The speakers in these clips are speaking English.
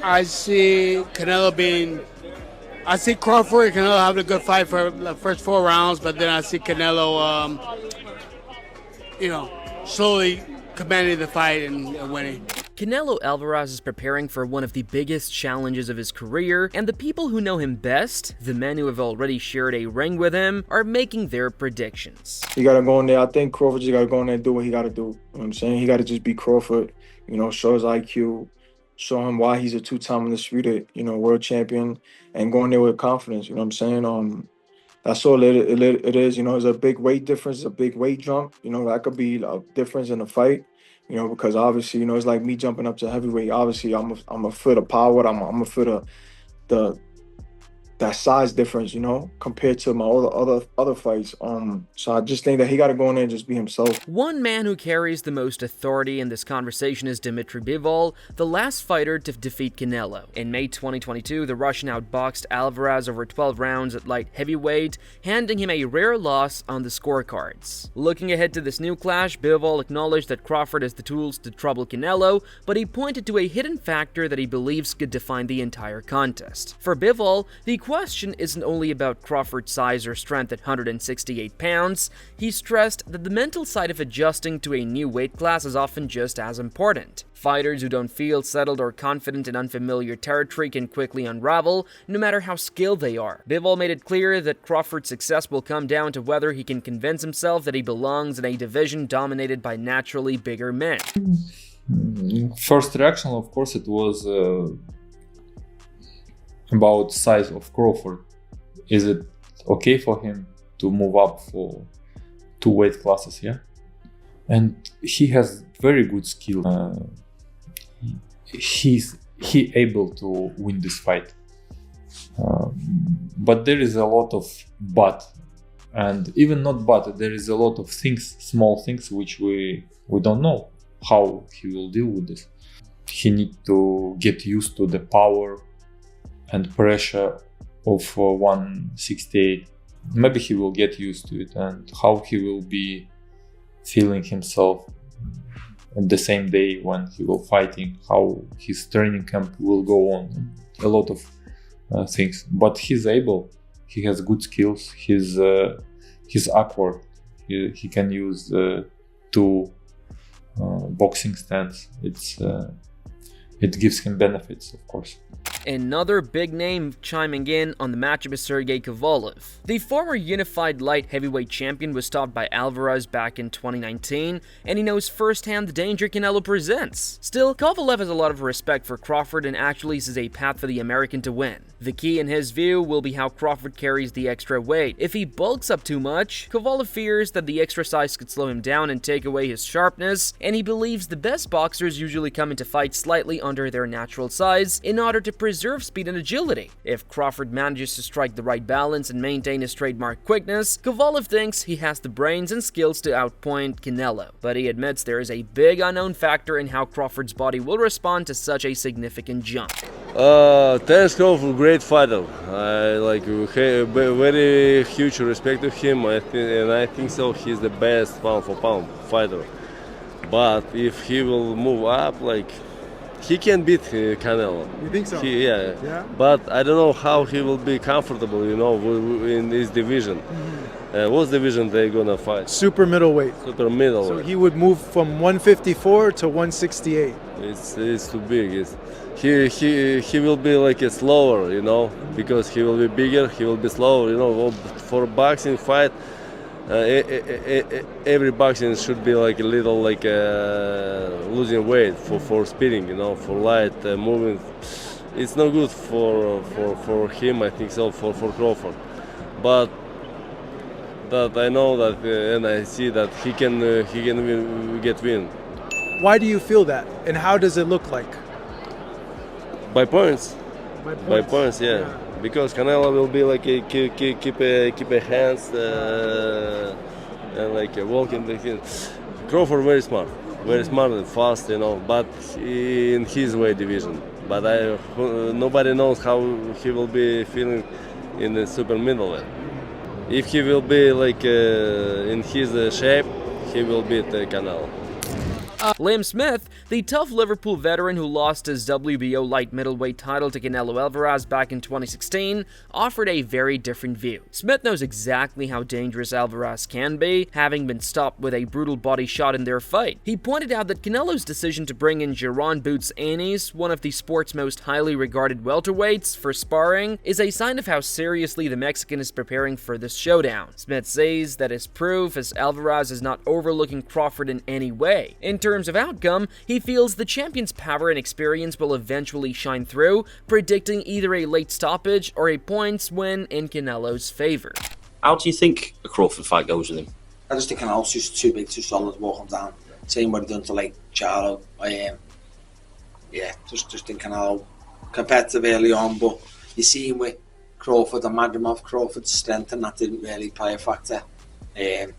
I see Canelo being. I see Crawford and Canelo having a good fight for the first 4 rounds, but then I see Canelo, slowly commanding the fight and winning. Canelo Alvarez is preparing for one of the biggest challenges of his career, and the people who know him best, the men who have already shared a ring with him, are making their predictions. He got to go in there. I think Crawford just got to go in there and do what he got to do. You know what I'm saying? He got to just beat Crawford, show his IQ, show him why he's a two-time undisputed, world champion, and go in there with confidence, you know what I'm saying? That's all it is. There's a big weight difference, a big weight jump. That could be a difference in the fight. Because obviously, it's like me jumping up to heavyweight. Obviously, I'm a foot of power. I'm a foot of that size difference, compared to my other fights. So I just think that he got to go in there and just be himself. One man who carries the most authority in this conversation is Dmitry Bivol, the last fighter to defeat Canelo. In May 2022, the Russian outboxed Alvarez over 12 rounds at light heavyweight, handing him a rare loss on the scorecards. Looking ahead to this new clash, Bivol acknowledged that Crawford has the tools to trouble Canelo, but he pointed to a hidden factor that he believes could define the entire contest. For Bivol, the question isn't only about Crawford's size or strength at 168 pounds, he stressed that the mental side of adjusting to a new weight class is often just as important. Fighters who don't feel settled or confident in unfamiliar territory can quickly unravel, no matter how skilled they are. Bivol made it clear that Crawford's success will come down to whether he can convince himself that he belongs in a division dominated by naturally bigger men. First reaction, of course, it was about size of Crawford. Is it okay for him to move up for 2 weight classes? Yeah, and he has very good skill. He able to win this fight, but there is a lot of but, and even not but. There is a lot of things, small things, which we don't know how he will deal with this. He need to get used to the power and pressure of 168. Maybe he will get used to it, and how he will be feeling himself on the same day when he will fighting, how his training camp will go on, a lot of things. But he's able, he has good skills, he's awkward, he can use 2 boxing stands. It gives him benefits, of course. Another big name chiming in on the matchup is Sergey Kovalev. The former unified light heavyweight champion was stopped by Alvarez back in 2019, and he knows firsthand the danger Canelo presents. Still, Kovalev has a lot of respect for Crawford and actually sees a path for the American to win. The key, in his view, will be how Crawford carries the extra weight. If he bulks up too much, Kovalev fears that the extra size could slow him down and take away his sharpness, and he believes the best boxers usually come into fights slightly under their natural size in order to preserve speed and agility. If Crawford manages to strike the right balance and maintain his trademark quickness, Kovalev thinks he has the brains and skills to outpoint Canelo, but he admits there is a big unknown factor in how Crawford's body will respond to such a significant jump. Terence Crawford, great fighter. I very huge respect to him, and I think so. He's the best pound for pound fighter. But if he will move up, he can beat Canelo. You think so? Yeah. But I don't know how he will be comfortable, in this division. What division they gonna fight? Super middleweight. Super middleweight. So he would move from 154 to 168. It's too big. He will be a slower, because he will be bigger. He will be slower, For boxing fight. Every boxing should be a little losing weight for speeding, for light movement. It's not good for him, I think so, for Crawford. But that I know that and I see that he can get win. Why do you feel that, and how does it look like? By points. By points, yeah. Because Canelo will be keep a hands and walking the hill. Crawford very smart and fast, but in his weight division. But nobody knows how he will be feeling in the super middleweight. If he will be in his shape, he will beat Canelo. Liam Smith the tough Liverpool veteran who lost his WBO light middleweight title to Canelo Alvarez back in 2016 offered a very different view. Smith knows exactly how dangerous Alvarez can be, having been stopped with a brutal body shot in their fight. He pointed out that Canelo's decision to bring in Jaron Boots Annis, one of the sport's most highly regarded welterweights, for sparring is a sign of how seriously the Mexican is preparing for this showdown. Smith says that is proof, as Alvarez is not overlooking Crawford in any way. In terms of outcome, he feels the champion's power and experience will eventually shine through, predicting either a late stoppage or a points win in Canelo's favor. How do you think a Crawford fight goes with him? I just think Canelo's just too big, too solid to walk him down. Same what he done to like Charlo. Just think Canelo competitive early on, but you see him with Crawford and Madrimov. Crawford's strength and that didn't really play a factor. And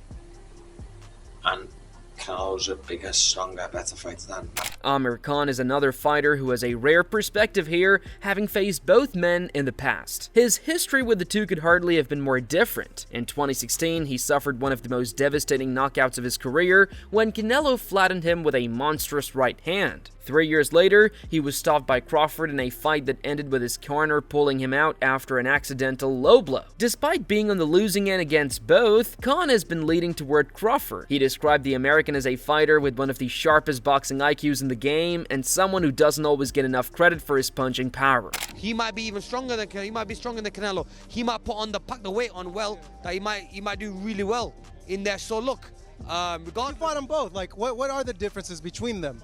Canelo's a bigger, stronger, better fighter than Amir Khan is another fighter who has a rare perspective here, having faced both men in the past. His history with the two could hardly have been more different. In 2016, he suffered one of the most devastating knockouts of his career when Canelo flattened him with a monstrous right hand. 3 years later, he was stopped by Crawford in a fight that ended with his corner pulling him out after an accidental low blow. Despite being on the losing end against both, Khan has been leaning toward Crawford. He described the American as a fighter with one of the sharpest boxing IQs in the game and someone who doesn't always get enough credit for his punching power. He might be even stronger than Canelo. He might be stronger than Canelo. He might pack the weight on well, that he might do really well in there. So look, You fought them both. Like, what are the differences between them?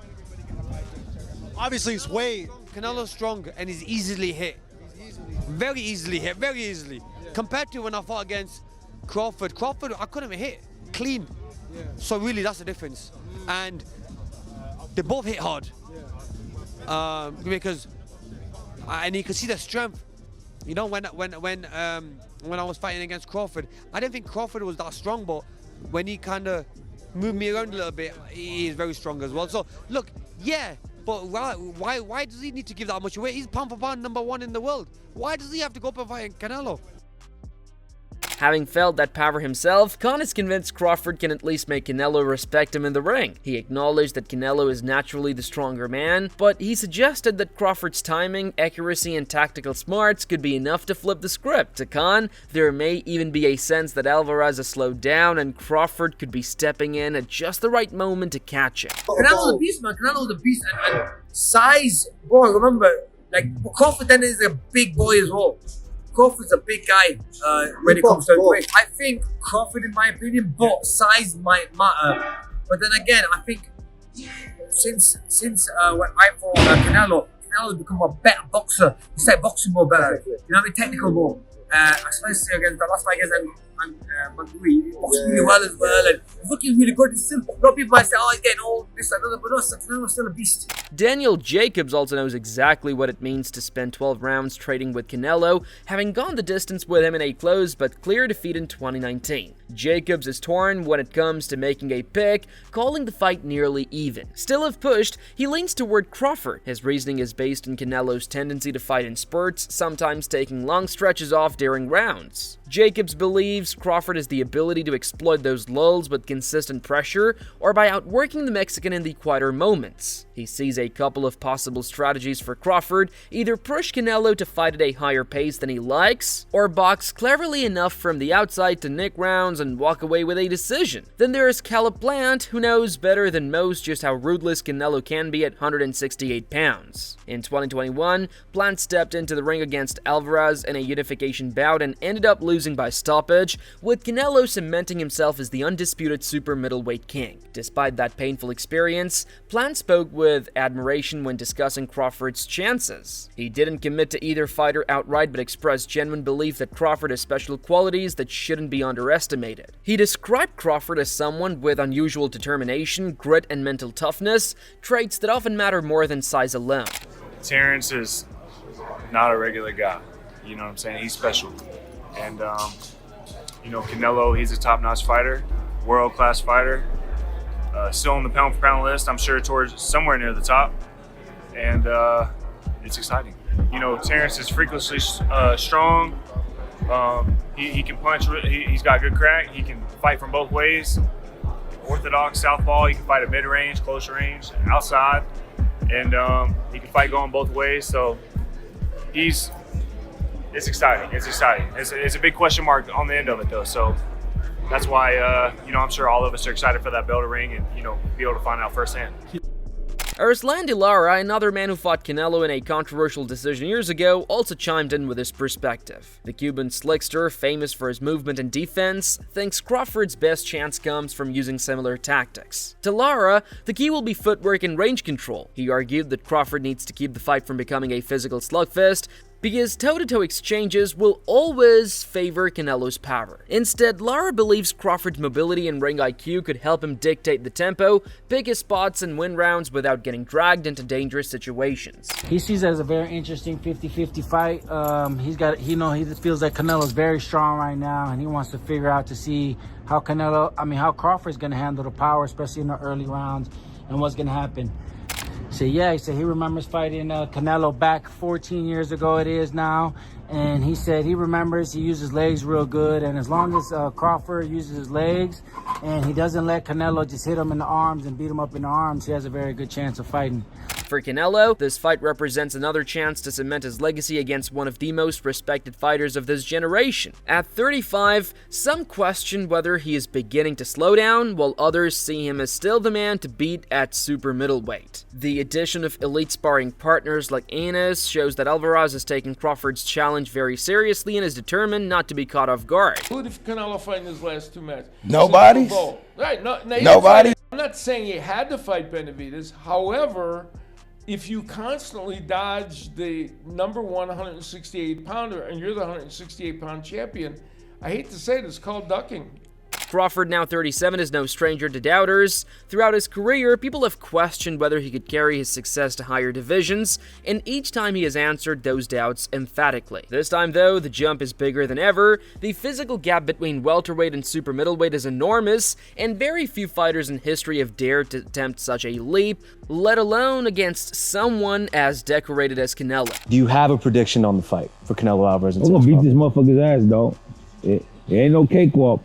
Obviously, he's way. Canelo's strong and he's easily hit. Very easily hit, very easily. Yeah. Compared to when I fought against Crawford, I couldn't even hit clean. Yeah. So really, that's the difference. And they both hit hard. Yeah. Because and you can see the strength. You know, when I was fighting against Crawford, I didn't think Crawford was that strong, but when he kind of moved me around a little bit, he is very strong as well. So look, yeah. But why does he need to give that much away? He's pound for pound #1 in the world. Why does he have to go up and fight Canelo? Having felt that power himself, Khan is convinced Crawford can at least make Canelo respect him in the ring. He acknowledged that Canelo is naturally the stronger man, but he suggested that Crawford's timing, accuracy, and tactical smarts could be enough to flip the script. To Khan, there may even be a sense that Alvarez has slowed down and Crawford could be stepping in at just the right moment to catch him. Canelo's a beast, man. Canelo's a beast. And size, boy, remember, like, Crawford then is a big boy as well. Crawford's a big guy when it comes to weight. I think Crawford, in my opinion, both size might matter. But then again, I think since when I fought Canelo's become a better boxer. He started boxing more better. You know what I mean? Technical more. Especially against the last fight against Magui. He boxed really well as well. And he's looking really good. He's still, a lot of people might say, oh, he's getting old, this, that, but no, Canelo's still a beast. Daniel Jacobs also knows exactly what it means to spend 12 rounds trading with Canelo, having gone the distance with him in a close but clear defeat in 2019. Jacobs is torn when it comes to making a pick, calling the fight nearly even. Still if pushed, he leans toward Crawford. His reasoning is based on Canelo's tendency to fight in spurts, sometimes taking long stretches off during rounds. Jacobs believes Crawford has the ability to exploit those lulls with consistent pressure or by outworking the Mexican in the quieter moments. He sees a couple of possible strategies for Crawford: either push Canelo to fight at a higher pace than he likes, or box cleverly enough from the outside to nick rounds and walk away with a decision. Then there is Caleb Plant, who knows better than most just how ruthless Canelo can be at 168 pounds. In 2021, Plant stepped into the ring against Alvarez in a unification bout and ended up losing by stoppage, with Canelo cementing himself as the undisputed super middleweight king. Despite that painful experience, Plant spoke with admiration when discussing Crawford's chances. He didn't commit to either fighter outright, but expressed genuine belief that Crawford has special qualities that shouldn't be underestimated. He described Crawford as someone with unusual determination, grit, and mental toughness, traits that often matter more than size alone. Terence is not a regular guy. You know what I'm saying? He's special. And, Canelo, he's a top-notch fighter, world-class fighter. Still on the pound-for-pound list, I'm sure towards somewhere near the top. And it's exciting. Terence is freakishly strong. He can punch. He's got good crack. He can fight from both ways. Orthodox, southpaw. He can fight at mid-range, close range, outside. and he can fight going both ways. So it's exciting. It's exciting. It's a big question mark on the end of it, though. So that's why, I'm sure all of us are excited for that bell to ring and, be able to find out firsthand. Arslan Lara, another man who fought Canelo in a controversial decision years ago, also chimed in with his perspective. The Cuban slickster, famous for his movement and defense, thinks Crawford's best chance comes from using similar tactics. To Lara, the key will be footwork and range control. He argued that Crawford needs to keep the fight from becoming a physical slugfest, because toe-to-toe exchanges will always favor Canelo's power. Instead, Lara believes Crawford's mobility and ring IQ could help him dictate the tempo, pick his spots, and win rounds without getting dragged into dangerous situations. He sees it as a very interesting 50-50 fight. He just feels like Canelo's very strong right now, and he wants to figure out to see how Crawford's going to handle the power, especially in the early rounds, and what's going to happen. He said he remembers fighting Canelo back 14 years ago it is now, and he said he remembers he uses legs real good, and as long as Crawford uses his legs and he doesn't let Canelo just hit him in the arms and beat him up in the arms, he has a very good chance of fighting. For Canelo, this fight represents another chance to cement his legacy against one of the most respected fighters of this generation. At 35, some question whether he is beginning to slow down, while others see him as still the man to beat at super middleweight. The addition of elite sparring partners like Enes shows that Alvarez has taken Crawford's challenge very seriously and is determined not to be caught off guard. Who did Canelo fight in his last two matches? Nobody. Right, Nobody. I'm not saying he had to fight Benavidez. However, if you constantly dodge the number one 168-pounder and you're the 168-pound champion, I hate to say it, it's called ducking. Crawford, now 37, is no stranger to doubters. Throughout his career, people have questioned whether he could carry his success to higher divisions, and each time he has answered those doubts emphatically. This time, though, the jump is bigger than ever. The physical gap between welterweight and super middleweight is enormous, and very few fighters in history have dared to attempt such a leap, let alone against someone as decorated as Canelo. Do you have a prediction on the fight for Canelo Alvarez? We're gonna beat this motherfucker's ass, dog. It ain't no cakewalk.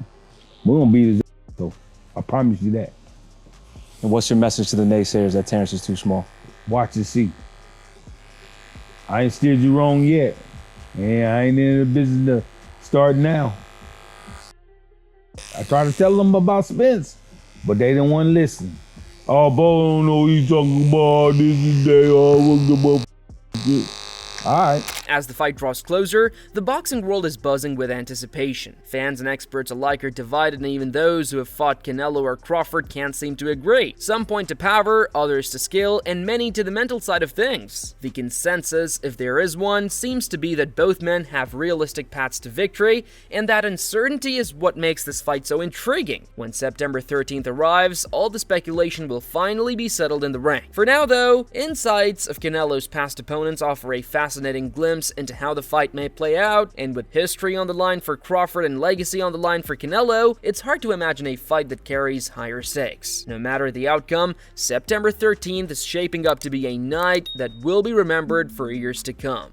We're gonna beat his ass, so I promise you that. And what's your message to the naysayers that Terence is too small? Watch and see. I ain't steered you wrong yet. And I ain't in the business to start now. I tried to tell them about Spence, but they didn't want to listen. Oh, Bo, I don't know what you talking about. This is day. All right. As the fight draws closer, the boxing world is buzzing with anticipation. Fans and experts alike are divided, and even those who have fought Canelo or Crawford can't seem to agree. Some point to power, others to skill, and many to the mental side of things. The consensus, if there is one, seems to be that both men have realistic paths to victory, and that uncertainty is what makes this fight so intriguing. When September 13th arrives, all the speculation will finally be settled in the ring. For now, though, insights of Canelo's past opponents offer a fascinating glimpse into how the fight may play out, and with history on the line for Crawford and legacy on the line for Canelo, it's hard to imagine a fight that carries higher stakes. No matter the outcome, September 13th is shaping up to be a night that will be remembered for years to come.